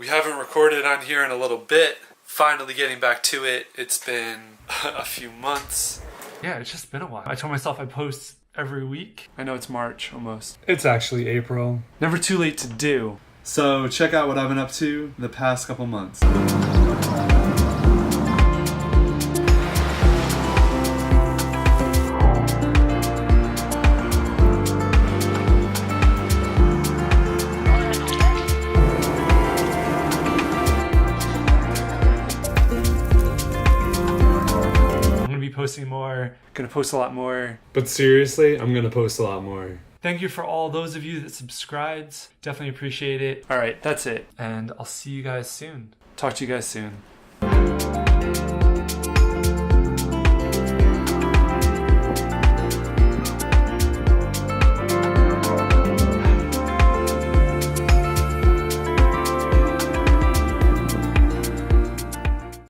We haven't recorded on here in a little bit. Finally getting back to it. It's been a few months. Yeah, it's just been a while. I told myself I'd post every week. I know it's March almost. It's actually April. Never too late to do. So check out what I've been up to the past couple months. Posting more, gonna post a lot more. But seriously, I'm gonna post a lot more. Thank you for all those of you that subscribed. Definitely appreciate it. All right, that's it. And I'll see you guys soon. Talk to you guys soon.